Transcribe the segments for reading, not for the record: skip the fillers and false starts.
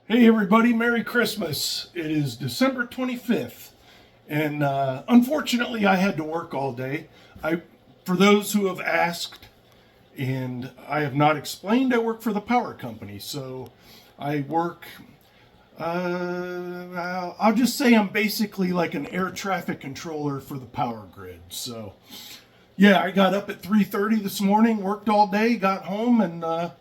Hey everybody, Merry Christmas. It is December 25th, and unfortunately I had to work all day. For those who have asked, and I have not explained, I work for the power company. So I work, I'll just say I'm basically like an air traffic controller for the power grid. So yeah, I got up at 3:30 this morning, worked all day, got home, and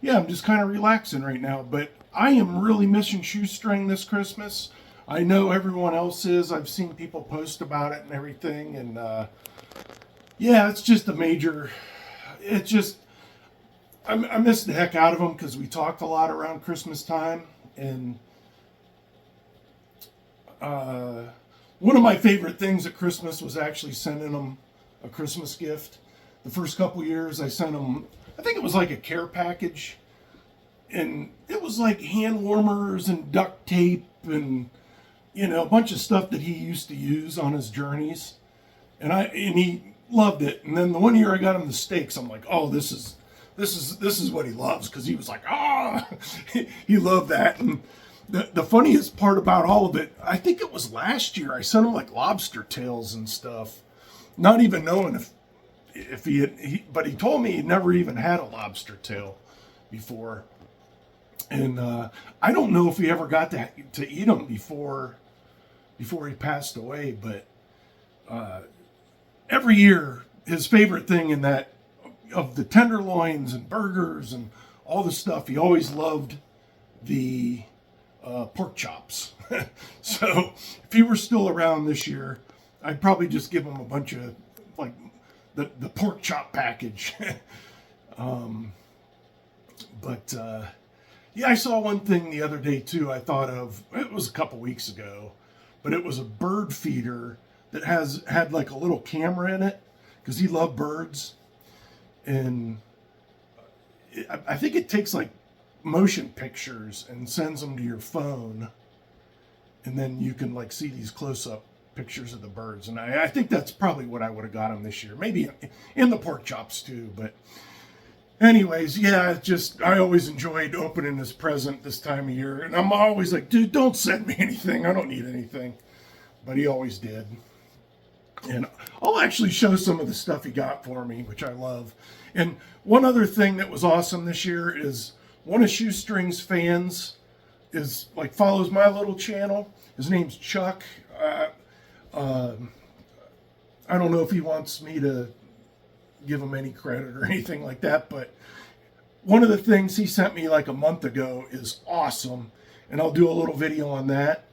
yeah, I'm just kind of relaxing right now. But I am really missing Shoestring this Christmas. I know everyone else is. I've seen people post about it and everything, and yeah, it's just a major. It's just I miss the heck out of them because we talked a lot around Christmas time, and uh, one of my favorite things at Christmas was actually sending them a Christmas gift. The first couple years, I sent them. I think it was like a care package, and it was like hand warmers and duct tape and a bunch of stuff that he used to use on his journeys, and he loved it. And then the one year I got him the steaks, I'm like, oh, this is what he loves, because he was like, ah, he loved that. And the funniest part about all of it, I think it was last year, I sent him like lobster tails and stuff, not even knowing if but he told me he'd never even had a lobster tail before. And I don't know if he ever got to eat them before he passed away. But every year, his favorite thing in that, of the tenderloins and burgers and all the stuff, he always loved the pork chops. So if he were still around this year, I'd probably just give him a bunch of like the pork chop package. But yeah, I saw one thing the other day too. I thought of, it was a couple weeks ago, but it was a bird feeder that had like a little camera in it because he loved birds, and I think it takes like motion pictures and sends them to your phone, and then you can like see these close up pictures of the birds. And I think that's probably what I would have got him this year, maybe in the pork chops too. But anyways, yeah, I always enjoyed opening this present this time of year. And I'm always like, dude, don't send me anything. I don't need anything. But he always did. And I'll actually show some of the stuff he got for me, which I love. And one other thing that was awesome this year is one of Shoestring's fans follows my little channel. His name's Chuck. I don't know if he wants me to give him any credit or anything like that, but one of the things he sent me like a month ago is awesome, and I'll do a little video on that.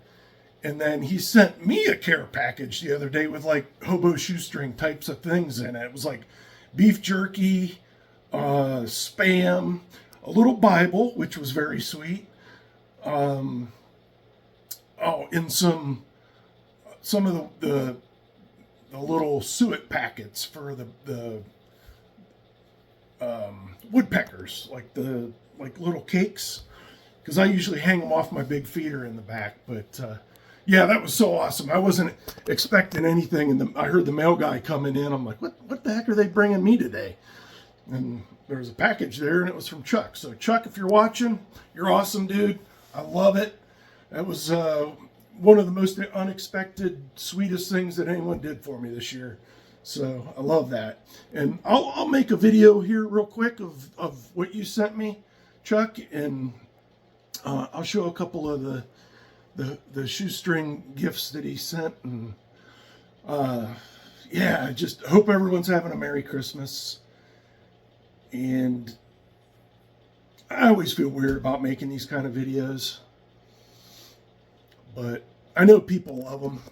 And then he sent me a care package the other day with like Hobo Shoestring types of things in it. It was like beef jerky, Spam, a little Bible, which was very sweet. And some of the little suet packets for the woodpeckers, like little cakes, because I usually hang them off my big feeder in the back. But yeah, that was so awesome. I wasn't expecting anything, and I heard the mail guy coming in. I'm like, what the heck are they bringing me today? And there was a package there, and it was from Chuck. So Chuck, if you're watching, you're awesome, dude. I love it. That was one of the most unexpected, sweetest things that anyone did for me this year. So I love that. And I'll make a video here real quick of what you sent me, Chuck, and I'll show a couple of the shoestring gifts that he sent. And yeah, I just hope everyone's having a Merry Christmas. And I always feel weird about making these kind of videos, but I know people love them.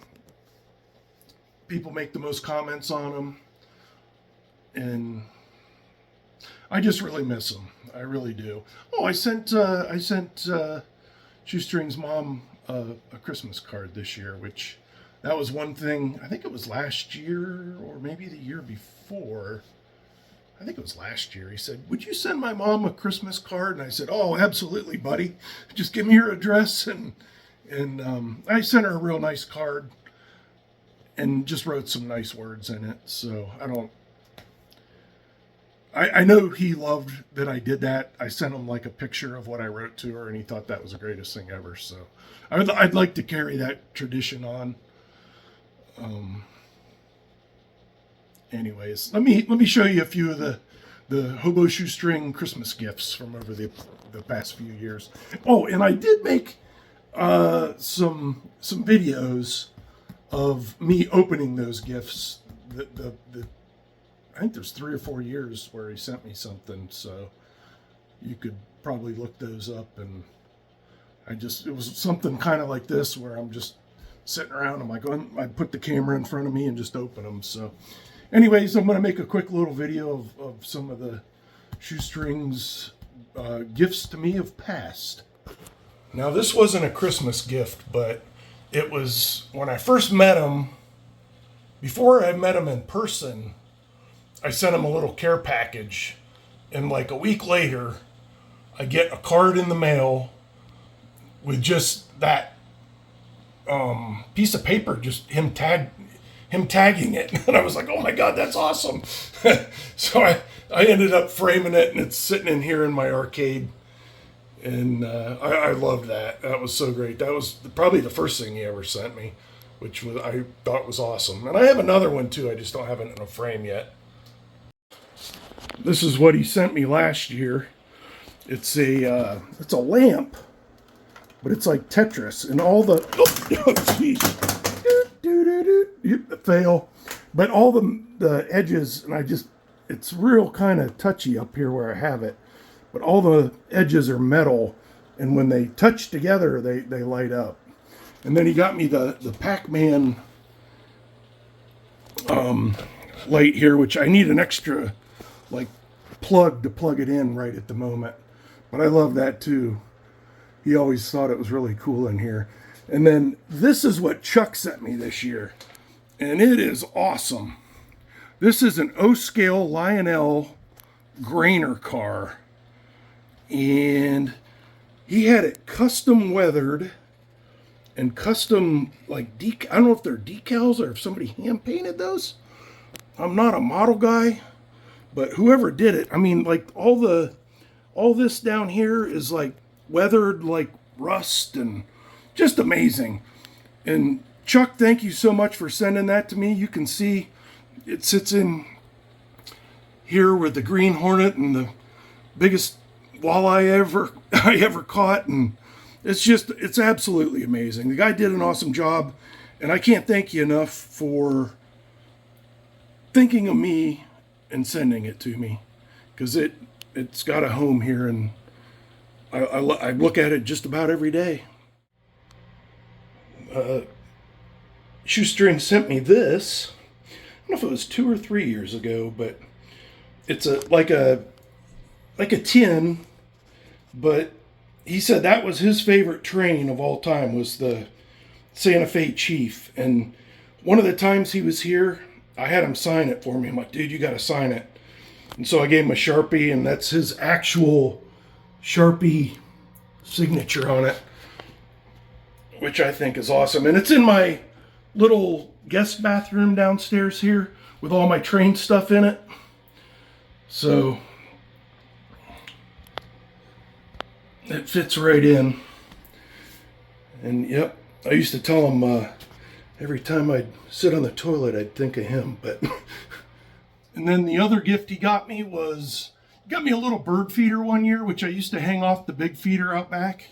People make the most comments on them, and I just really miss them. I really do. Oh, I sent Shoestring's mom a Christmas card this year, which that was one thing. I think it was last year or maybe the year before. I think it was last year. He said, "Would you send my mom a Christmas card?" And I said, "Oh, absolutely, buddy. Just give me your address." And I sent her a real nice card and just wrote some nice words in it. So I know he loved that I did that. I sent him like a picture of what I wrote to her, and he thought that was the greatest thing ever. So I'd like to carry that tradition on. Anyways, let me show you a few of the Hobo Shoestring Christmas gifts from over the past few years. Oh, and I did make some videos of me opening those gifts. I think there's 3 or 4 years where he sent me something, so you could probably look those up. And it was something kind of like this where I'm just sitting around and I put the camera in front of me and just open them. So anyways, I'm going to make a quick little video of some of the shoestrings gifts to me of past. Now, this wasn't a Christmas gift, but it was when I first met him. Before I met him in person, I sent him a little care package, and like a week later, I get a card in the mail with just that piece of paper, just him tagging it. And I was like, oh my God, that's awesome. So I ended up framing it, and it's sitting in here in my arcade. And I loved that. That was so great. That was probably the first thing he ever sent me, which I thought was awesome. And I have another one too. I just don't have it in a frame yet. This is what he sent me last year. It's a lamp, but it's like Tetris, and all the fail, but all the edges, and it's real kind of touchy up here where I have it, but all the edges are metal, and when they touch together, they light up. And then he got me the Pac-Man light here, which I need an extra like plug to plug it in right at the moment, but I love that too. He always thought it was really cool in here. And then this is what Chuck sent me this year, and it is awesome. This is an O-scale Lionel Grainer car, and he had it custom weathered and custom like I don't know if they're decals or if somebody hand painted those. I'm not a model guy, but whoever did it, I mean, like all this down here is like weathered like rust, and just amazing. And Chuck, thank you so much for sending that to me. You can see it sits in here with the green hornet and the biggest walleye I ever caught, and it's absolutely amazing. The guy did an awesome job, and I can't thank you enough for thinking of me and sending it to me, because it's got a home here, and I look at it just about every day. Shoestring sent me this. I don't know if it was 2 or 3 years ago, but it's like a tin, but he said that was his favorite train of all time, was the Santa Fe Chief. And one of the times he was here, I had him sign it for me. I'm like, dude, you got to sign it. And so I gave him a Sharpie, and that's his actual Sharpie signature on it, which I think is awesome. And it's in my little guest bathroom downstairs here with all my train stuff in it. So it fits right in. And yep, I used to tell him every time I'd sit on the toilet, I'd think of him. But and then the other gift he got me was, he got me a little bird feeder one year, which I used to hang off the big feeder out back.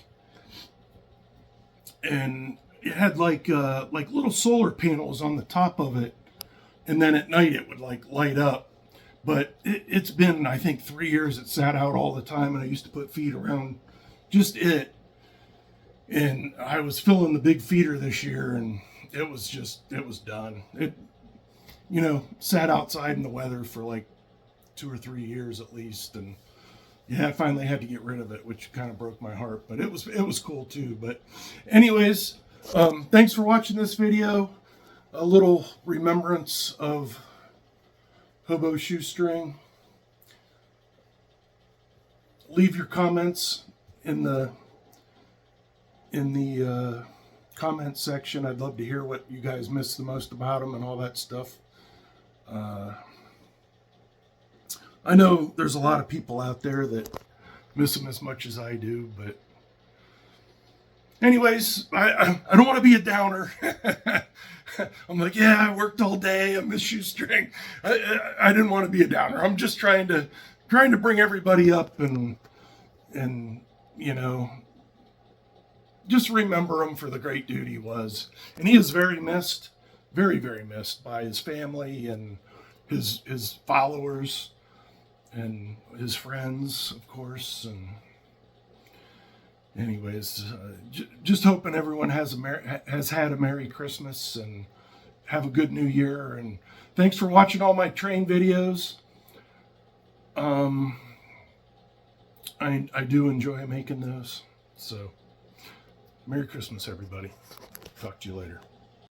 And it had like little solar panels on the top of it, and then at night it would like light up. But it's been, I think, 3 years it sat out all the time, and I used to put feed around just it. And I was filling the big feeder this year, and it was done. It, sat outside in the weather for like 2 or 3 years at least, and yeah, I finally had to get rid of it, which kind of broke my heart, but it was cool too. But anyways, thanks for watching this video. A little remembrance of Hobo Shoestring. Leave your comments in the comment section. I'd love to hear what you guys miss the most about them and all that stuff. I know there's a lot of people out there that miss him as much as I do, but anyways, I don't want to be a downer. I'm like, yeah, I worked all day. I miss Shoestring. I didn't want to be a downer. I'm just trying to bring everybody up and you know, just remember him for the great dude he was. And he is very missed, very, very missed by his family and his followers and his friends, of course. And anyways, just hoping everyone has had a Merry Christmas and have a good New Year. And thanks for watching all my train videos. I do enjoy making those. So, Merry Christmas, everybody. Talk to you later.